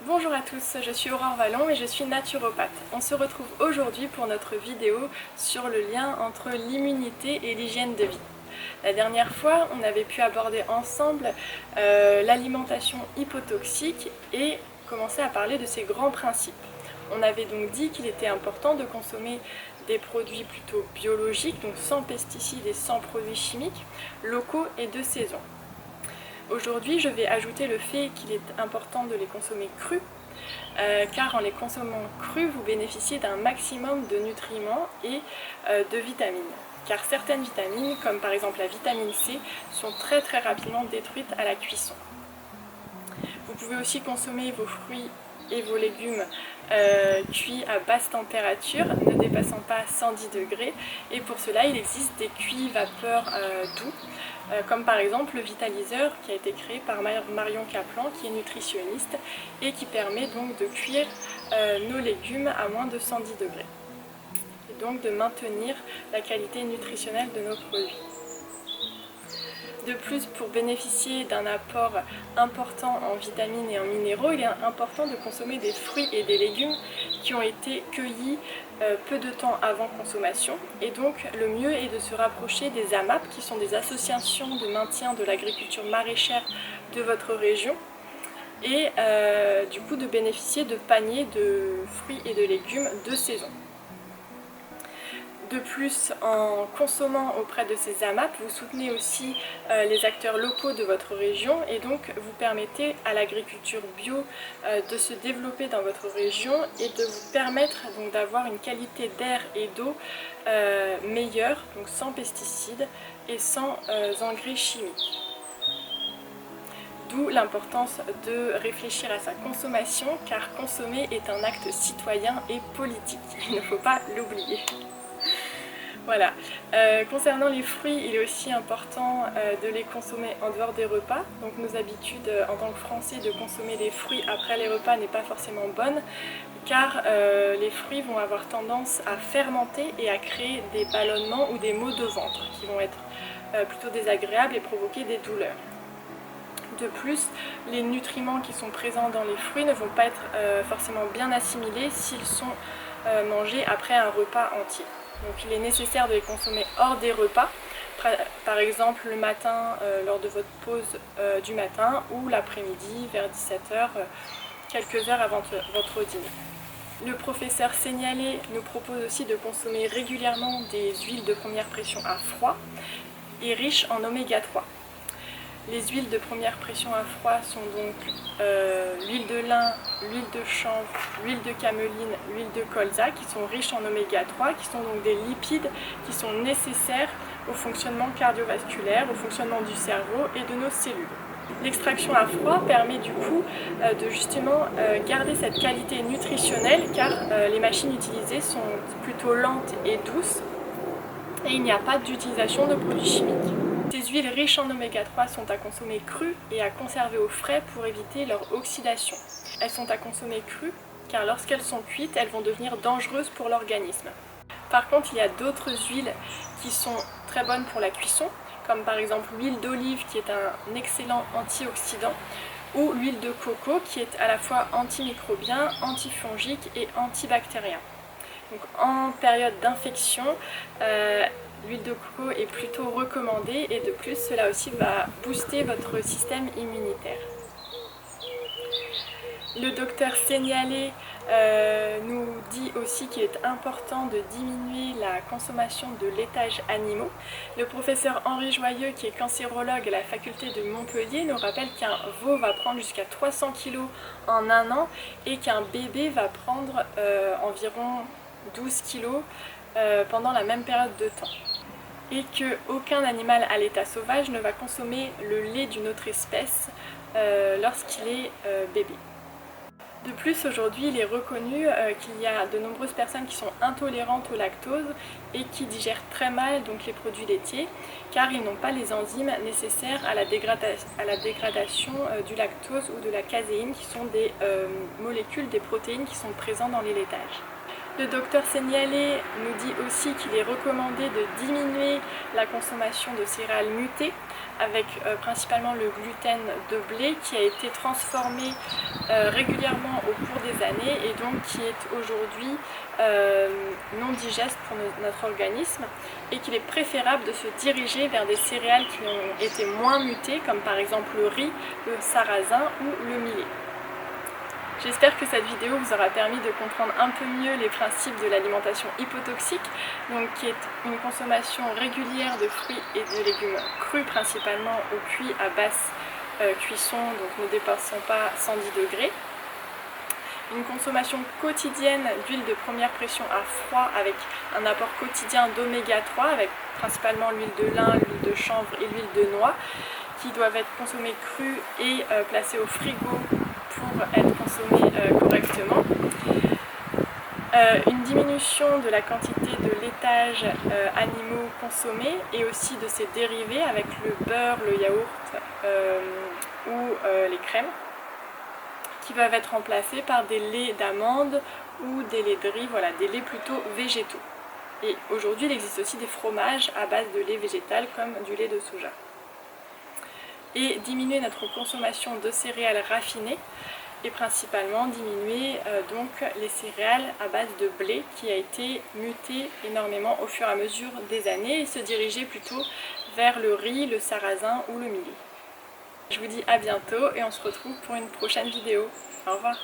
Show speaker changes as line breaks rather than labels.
Bonjour à tous, je suis Aurore Vallon et je suis naturopathe. On se retrouve aujourd'hui pour notre vidéo sur le lien entre l'immunité et l'hygiène de vie. La dernière fois, on avait pu aborder ensemble l'alimentation hypotoxique et commencer à parler de ses grands principes. On avait donc dit qu'il était important de consommer des produits plutôt biologiques, donc sans pesticides et sans produits chimiques, locaux et de saison. Aujourd'hui, je vais ajouter le fait qu'il est important de les consommer crus, car en les consommant crus, vous bénéficiez d'un maximum de nutriments et de vitamines. Car certaines vitamines, comme par exemple la vitamine C, sont très rapidement détruites à la cuisson. Vous pouvez aussi consommer vos fruits et vos légumes cuits à basse température, ne dépassant pas 110 degrés. Et pour cela, il existe des cuits vapeur doux, comme par exemple le Vitaliseur qui a été créé par Marion Kaplan, qui est nutritionniste, et qui permet donc de cuire nos légumes à moins de 110 degrés. Et donc de maintenir la qualité nutritionnelle de nos produits. De plus, pour bénéficier d'un apport important en vitamines et en minéraux, il est important de consommer des fruits et des légumes qui ont été cueillis peu de temps avant consommation. Et donc, le mieux est de se rapprocher des AMAP, qui sont des associations de maintien de l'agriculture maraîchère de votre région, et du coup de bénéficier de paniers de fruits et de légumes de saison. De plus, en consommant auprès de ces AMAP, vous soutenez aussi les acteurs locaux de votre région et donc vous permettez à l'agriculture bio de se développer dans votre région et de vous permettre donc d'avoir une qualité d'air et d'eau meilleure, donc sans pesticides et sans engrais chimiques. D'où l'importance de réfléchir à sa consommation, car consommer est un acte citoyen et politique, il ne faut pas l'oublier. Voilà. Concernant les fruits, il est aussi important de les consommer en dehors des repas. Donc nos habitudes en tant que Français de consommer des fruits après les repas n'est pas forcément bonne, car les fruits vont avoir tendance à fermenter et à créer des ballonnements ou des maux de ventre qui vont être plutôt désagréables et provoquer des douleurs. De plus, les nutriments qui sont présents dans les fruits ne vont pas être forcément bien assimilés s'ils sont mangés après un repas entier. Donc il est nécessaire de les consommer hors des repas, par exemple le matin lors de votre pause du matin ou l'après-midi vers 17h, quelques heures avant votre dîner. Le professeur Seignalé nous propose aussi de consommer régulièrement des huiles de première pression à froid et riches en oméga 3. Les huiles de première pression à froid sont donc l'huile de lin, l'huile de chanvre, l'huile de cameline, l'huile de colza qui sont riches en oméga 3, qui sont donc des lipides qui sont nécessaires au fonctionnement cardiovasculaire, au fonctionnement du cerveau et de nos cellules. L'extraction à froid permet du coup de justement garder cette qualité nutritionnelle, car les machines utilisées sont plutôt lentes et douces et il n'y a pas d'utilisation de produits chimiques. Ces huiles riches en oméga 3 sont à consommer crues et à conserver au frais pour éviter leur oxydation. Elles sont à consommer crues car lorsqu'elles sont cuites, elles vont devenir dangereuses pour l'organisme. Par contre, il y a d'autres huiles qui sont très bonnes pour la cuisson, comme par exemple l'huile d'olive qui est un excellent antioxydant, ou l'huile de coco qui est à la fois antimicrobien, antifongique et antibactérien. Donc, en période d'infection, l'huile de coco est plutôt recommandée et de plus cela aussi va booster votre système immunitaire. Le docteur Seignalé nous dit aussi qu'il est important de diminuer la consommation de laitages animaux. Le professeur Henri Joyeux, qui est cancérologue à la faculté de Montpellier, nous rappelle qu'un veau va prendre jusqu'à 300 kg en un an et qu'un bébé va prendre environ 12 kg pendant la même période de temps. Et qu'aucun animal à l'état sauvage ne va consommer le lait d'une autre espèce lorsqu'il est bébé. De plus, aujourd'hui, il est reconnu qu'il y a de nombreuses personnes qui sont intolérantes au lactose et qui digèrent très mal donc les produits laitiers, car ils n'ont pas les enzymes nécessaires à la dégradation du lactose ou de la caséine, qui sont des molécules, des protéines qui sont présentes dans les laitages. Le docteur Seignalé nous dit aussi qu'il est recommandé de diminuer la consommation de céréales mutées avec principalement le gluten de blé qui a été transformé régulièrement au cours des années et donc qui est aujourd'hui non digeste pour notre organisme et qu'il est préférable de se diriger vers des céréales qui ont été moins mutées comme par exemple le riz, le sarrasin ou le millet. J'espère que cette vidéo vous aura permis de comprendre un peu mieux les principes de l'alimentation hypotoxique, donc qui est une consommation régulière de fruits et de légumes crus principalement ou cuits à basse cuisson, donc ne dépassant pas 110 degrés. Une consommation quotidienne d'huile de première pression à froid avec un apport quotidien d'oméga 3 avec principalement l'huile de lin, l'huile de chanvre et l'huile de noix qui doivent être consommées crues et placées au frigo pour être consommées correctement. Une diminution de la quantité de laitages animaux consommés et aussi de ses dérivés avec le beurre, le yaourt ou les crèmes qui peuvent être remplacés par des laits d'amande ou des laits de riz, voilà, des laits plutôt végétaux. Et aujourd'hui il existe aussi des fromages à base de lait végétal comme du lait de soja. Et diminuer notre consommation de céréales raffinées et principalement diminuer donc les céréales à base de blé qui a été muté énormément au fur et à mesure des années et se diriger plutôt vers le riz, le sarrasin ou le millet. Je vous dis à bientôt et on se retrouve pour une prochaine vidéo. Au revoir.